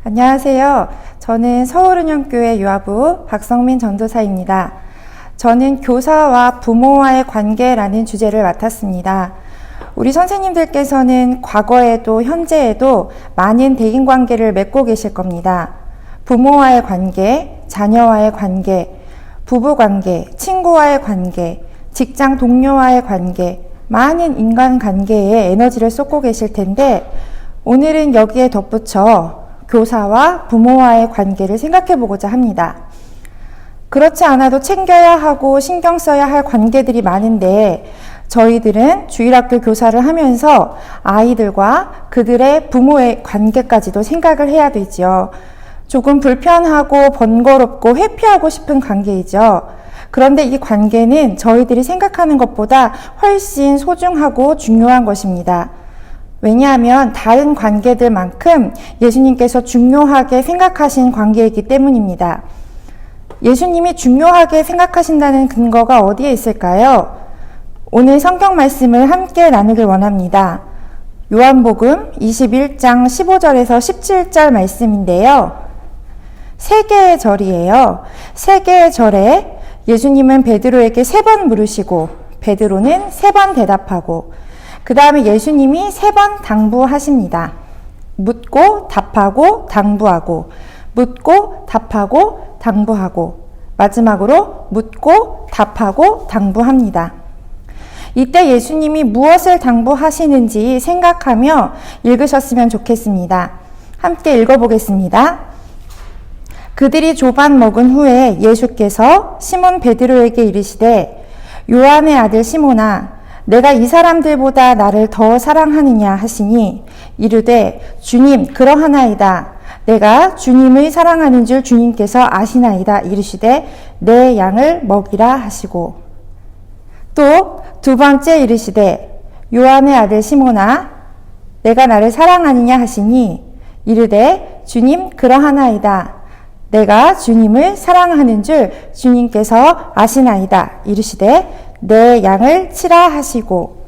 안녕하세요. 저는 서울은영교회 유아부 박성민 전도사입니다. 저는 교사와 부모와의 관계라는 주제를 맡았습니다. 우리 선생님들께서는 과거에도 현재에도 많은 대인관계를 맺고 계실 겁니다. 부모와의 관계, 자녀와의 관계, 부부관계, 친구와의 관계, 직장 동료와의 관계, 많은 인간관계에 에너지를 쏟고 계실 텐데 오늘은 여기에 덧붙여 교사와 부모와의 관계를 생각해 보고자 합니다. 그렇지 않아도 챙겨야 하고 신경 써야 할 관계들이 많은데 저희들은 주일학교 교사를 하면서 아이들과 그들의 부모의 관계까지도 생각을 해야 되죠. 조금 불편하고 번거롭고 회피하고 싶은 관계이죠. 그런데 이 관계는 저희들이 생각하는 것보다 훨씬 소중하고 중요한 것입니다. 왜냐하면 다른 관계들만큼 예수님께서 중요하게 생각하신 관계이기 때문입니다. 예수님이 중요하게 생각하신다는 근거가 어디에 있을까요? 오늘 성경 말씀을 함께 나누길 원합니다. 요한복음 21장 15절에서 17절 말씀인데요. 세 개의 절이에요. 세 개의 절에 예수님은 베드로에게 3번 물으시고 베드로는 3번 대답하고 그 다음에 예수님이 3번 당부하십니다. 묻고 답하고 당부하고 묻고 답하고 당부하고 마지막으로 묻고 답하고 당부합니다. 이때 예수님이 무엇을 당부하시는지 생각하며 읽으셨으면 좋겠습니다. 함께 읽어보겠습니다. 그들이 조반 먹은 후에 예수께서 시몬 베드로에게 이르시되 요한의 아들 시몬아 내가 이 사람들보다 나를 더 사랑하느냐 하시니 이르되 주님 그러하나이다. 내가 주님을 사랑하는 줄 주님께서 아시나이다. 이르시되 내 양을 먹이라 하시고 또 두 번째 이르시되 요한의 아들 시몬아 내가 나를 사랑하느냐 하시니 이르되 주님 그러하나이다. 내가 주님을 사랑하는 줄 주님께서 아시나이다. 이르시되 내 양을 치라 하시고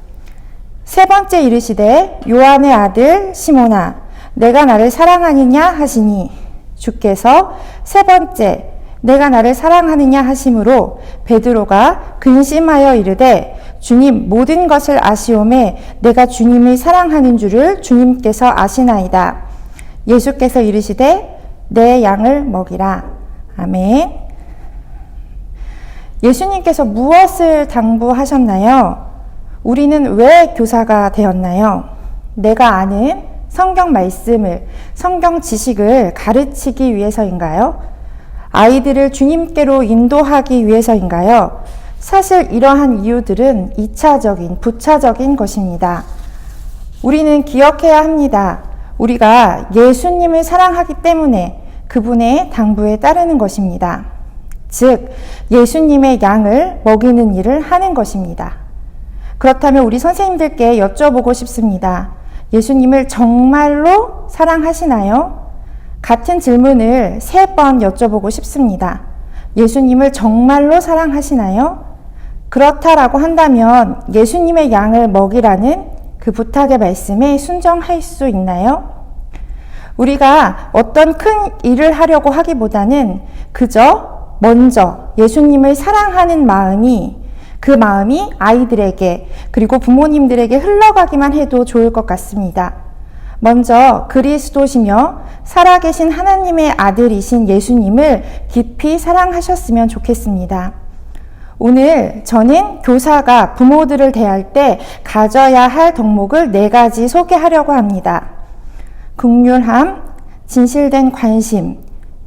세 번째 이르시되 요한의 아들 시몬아 내가 나를 사랑하느냐 하시니 주께서 세 번째 내가 나를 사랑하느냐 하심으로 베드로가 근심하여 이르되 주님 모든 것을 아시오매 내가 주님을 사랑하는 줄을 주님께서 아시나이다. 예수께서 이르시되 내 양을 먹이라. 아멘. 예수님께서 무엇을 당부하셨나요? 우리는 왜 교사가 되었나요? 내가 아는 성경 말씀을, 성경 지식을 가르치기 위해서인가요? 아이들을 주님께로 인도하기 위해서인가요? 사실 이러한 이유들은 2차적인, 부차적인 것입니다. 우리는 기억해야 합니다. 우리가 예수님을 사랑하기 때문에 그분의 당부에 따르는 것입니다. 즉, 예수님의 양을 먹이는 일을 하는 것입니다. 그렇다면 우리 선생님들께 여쭤보고 싶습니다. 예수님을 정말로 사랑하시나요? 같은 질문을 3번 여쭤보고 싶습니다. 예수님을 정말로 사랑하시나요? 그렇다라고 한다면 예수님의 양을 먹이라는 그 부탁의 말씀에 순종할 수 있나요? 우리가 어떤 큰 일을 하려고 하기보다는 그저 먼저 예수님을 사랑하는 마음이 그 마음이 아이들에게 그리고 부모님들에게 흘러가기만 해도 좋을 것 같습니다. 먼저 그리스도시며 살아계신 하나님의 아들이신 예수님을 깊이 사랑하셨으면 좋겠습니다. 오늘 저는 교사가 부모들을 대할 때 가져야 할 덕목을 4가지 소개하려고 합니다. 긍휼함, 진실된 관심,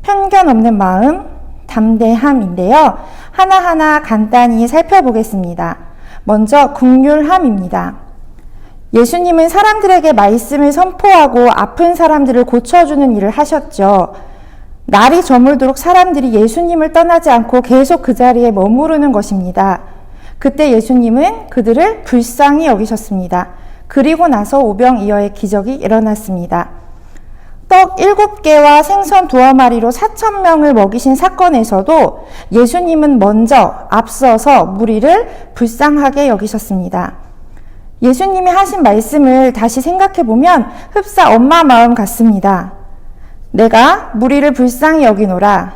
편견 없는 마음, 담대함인데요. 하나하나 간단히 살펴보겠습니다. 먼저 긍휼함입니다. 예수님은 사람들에게 말씀을 선포하고 아픈 사람들을 고쳐주는 일을 하셨죠. 날이 저물도록 사람들이 예수님을 떠나지 않고 계속 그 자리에 머무르는 것입니다. 그때 예수님은 그들을 불쌍히 여기셨습니다. 그리고 나서 오병이어의 기적이 일어났습니다. 떡 7개와 생선 2마리로 4,000명을 먹이신 사건에서도 예수님은 먼저 앞서서 무리를 불쌍하게 여기셨습니다. 예수님이 하신 말씀을 다시 생각해보면 흡사 엄마 마음 같습니다. 내가 무리를 불쌍히 여기노라.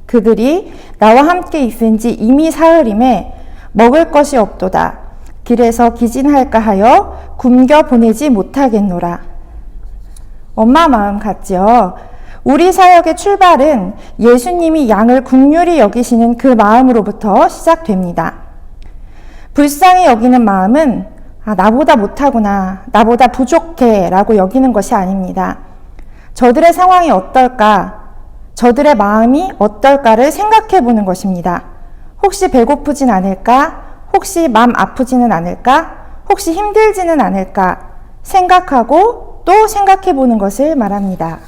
그들이 나와 함께 있은지 이미 사흘임에 먹을 것이 없도다. 길에서 기진할까 하여 굶겨 보내지 못하겠노라. 엄마 마음 같지요? 우리 사역의 출발은 예수님이 양을 긍휼히 여기시는 그 마음으로부터 시작됩니다. 불쌍히 여기는 마음은 나보다 못하구나, 나보다 부족해 라고 여기는 것이 아닙니다. 저들의 상황이 어떨까, 저들의 마음이 어떨까를 생각해 보는 것입니다. 혹시 배고프진 않을까? 혹시 마음 아프지는 않을까? 혹시 힘들지는 않을까? 생각하고 또 생각해 보는 것을 말합니다.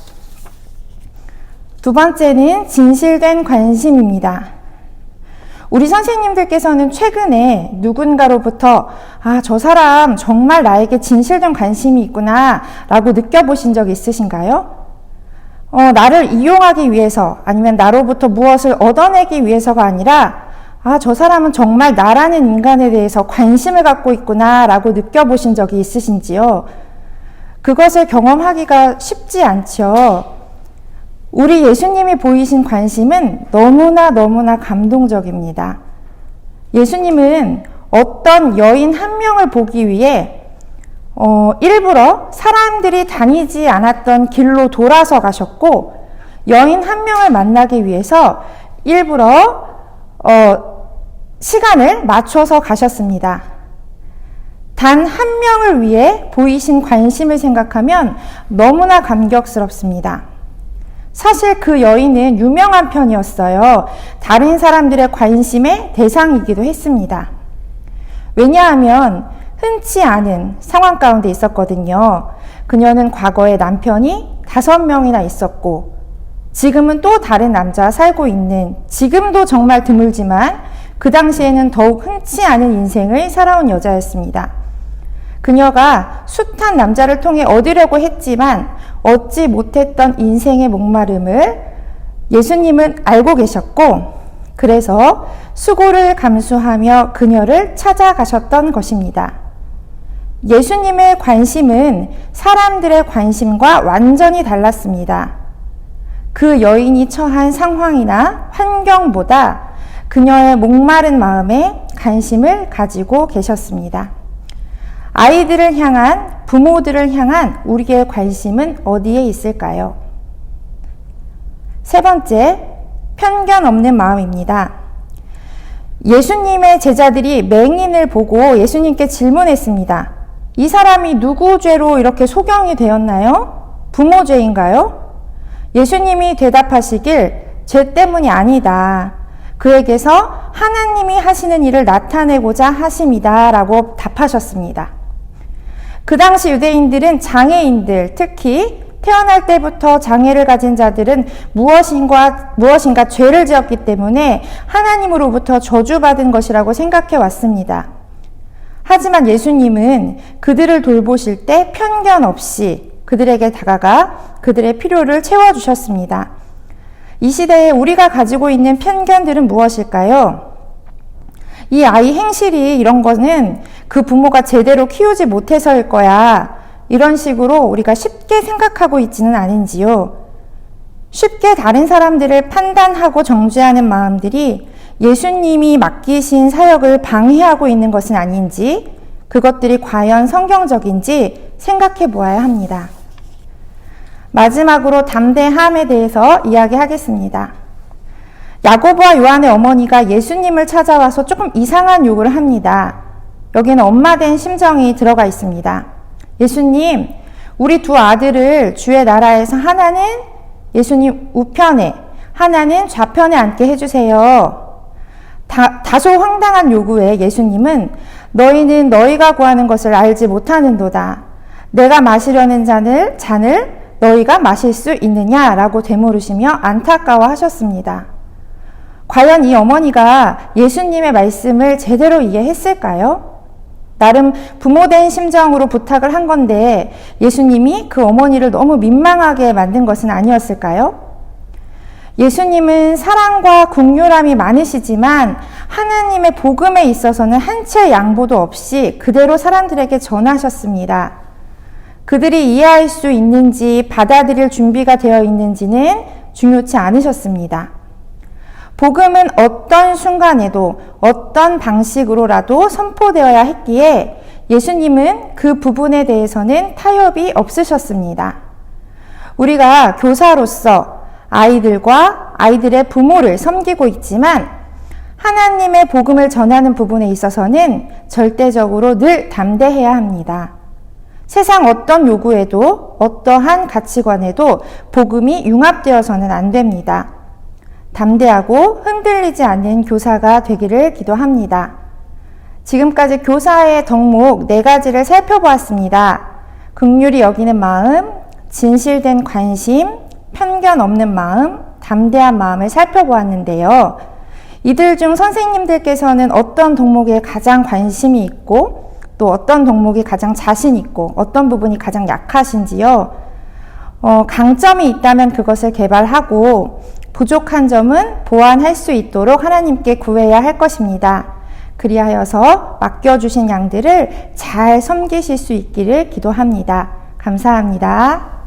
두 번째는 진실된 관심입니다. 우리 선생님들께서는 최근에 누군가로부터 저 사람 정말 나에게 진실된 관심이 있구나 라고 느껴보신 적 있으신가요? 나를 이용하기 위해서 아니면 나로부터 무엇을 얻어내기 위해서가 아니라 저 사람은 정말 나라는 인간에 대해서 관심을 갖고 있구나 라고 느껴보신 적이 있으신지요? 그것을 경험하기가 쉽지 않죠. 우리 예수님이 보이신 관심은 너무나 감동적입니다. 예수님은 어떤 여인 한 명을 보기 위해 일부러 사람들이 다니지 않았던 길로 돌아서 가셨고, 여인 한 명을 만나기 위해서 일부러 시간을 맞춰서 가셨습니다. 단 한 명을 위해 보이신 관심을 생각하면 너무나 감격스럽습니다. 사실 그 여인은 유명한 편이었어요. 다른 사람들의 관심의 대상이기도 했습니다. 왜냐하면 흔치 않은 상황 가운데 있었거든요. 그녀는 과거에 남편이 5명이나 있었고, 지금은 또 다른 남자와 살고 있는, 지금도 정말 드물지만 그 당시에는 더욱 흔치 않은 인생을 살아온 여자였습니다. 그녀가 숱한 남자를 통해 얻으려고 했지만 얻지 못했던 인생의 목마름을 예수님은 알고 계셨고, 그래서 수고를 감수하며 그녀를 찾아가셨던 것입니다. 예수님의 관심은 사람들의 관심과 완전히 달랐습니다. 그 여인이 처한 상황이나 환경보다 그녀의 목마른 마음에 관심을 가지고 계셨습니다. 아이들을 향한, 부모들을 향한 우리의 관심은 어디에 있을까요? 세 번째, 편견 없는 마음입니다. 예수님의 제자들이 맹인을 보고 예수님께 질문했습니다. 이 사람이 누구 죄로 이렇게 소경이 되었나요? 부모 죄인가요? 예수님이 대답하시길, 죄 때문이 아니다. 그에게서 하나님이 하시는 일을 나타내고자 하심이다 라고 답하셨습니다. 그 당시 유대인들은 장애인들, 특히 태어날 때부터 장애를 가진 자들은 무엇인가 죄를 지었기 때문에 하나님으로부터 저주받은 것이라고 생각해 왔습니다. 하지만 예수님은 그들을 돌보실 때 편견 없이 그들에게 다가가 그들의 필요를 채워주셨습니다. 이 시대에 우리가 가지고 있는 편견들은 무엇일까요? 이 아이 행실이 이런 거는 그 부모가 제대로 키우지 못해서일 거야. 이런 식으로 우리가 쉽게 생각하고 있지는 않은지요. 쉽게 다른 사람들을 판단하고 정죄하는 마음들이 예수님이 맡기신 사역을 방해하고 있는 것은 아닌지, 그것들이 과연 성경적인지 생각해 보아야 합니다. 마지막으로 담대함에 대해서 이야기하겠습니다. 야고보와 요한의 어머니가 예수님을 찾아와서 조금 이상한 요구를 합니다. 여기는 엄마 된 심정이 들어가 있습니다. 예수님, 우리 두 아들을 주의 나라에서 하나는 예수님 우편에, 하나는 좌편에 앉게 해주세요. 다소 황당한 요구에 예수님은 너희는 너희가 구하는 것을 알지 못하는도다. 내가 마시려는 잔을 너희가 마실 수 있느냐라고 되물으시며 안타까워하셨습니다. 과연 이 어머니가 예수님의 말씀을 제대로 이해했을까요? 나름 부모된 심정으로 부탁을 한 건데 예수님이 그 어머니를 너무 민망하게 만든 것은 아니었을까요? 예수님은 사랑과 긍휼함이 많으시지만 하나님의 복음에 있어서는 한 채 양보도 없이 그대로 사람들에게 전하셨습니다. 그들이 이해할 수 있는지 받아들일 준비가 되어 있는지는 중요치 않으셨습니다. 복음은 어떤 순간에도 어떤 방식으로라도 선포되어야 했기에 예수님은 그 부분에 대해서는 타협이 없으셨습니다. 우리가 교사로서 아이들과 아이들의 부모를 섬기고 있지만 하나님의 복음을 전하는 부분에 있어서는 절대적으로 늘 담대해야 합니다. 세상 어떤 요구에도 어떠한 가치관에도 복음이 융합되어서는 안 됩니다. 담대하고 흔들리지 않는 교사가 되기를 기도합니다. 지금까지 교사의 덕목 4가지를 살펴보았습니다. 긍휼히 여기는 마음, 진실된 관심, 편견 없는 마음, 담대한 마음을 살펴보았는데요. 이들 중 선생님들께서는 어떤 덕목에 가장 관심이 있고 또 어떤 덕목이 가장 자신 있고 어떤 부분이 가장 약하신지요. 강점이 있다면 그것을 개발하고 부족한 점은 보완할 수 있도록 하나님께 구해야 할 것입니다. 그리하여서 맡겨주신 양들을 잘 섬기실 수 있기를 기도합니다. 감사합니다.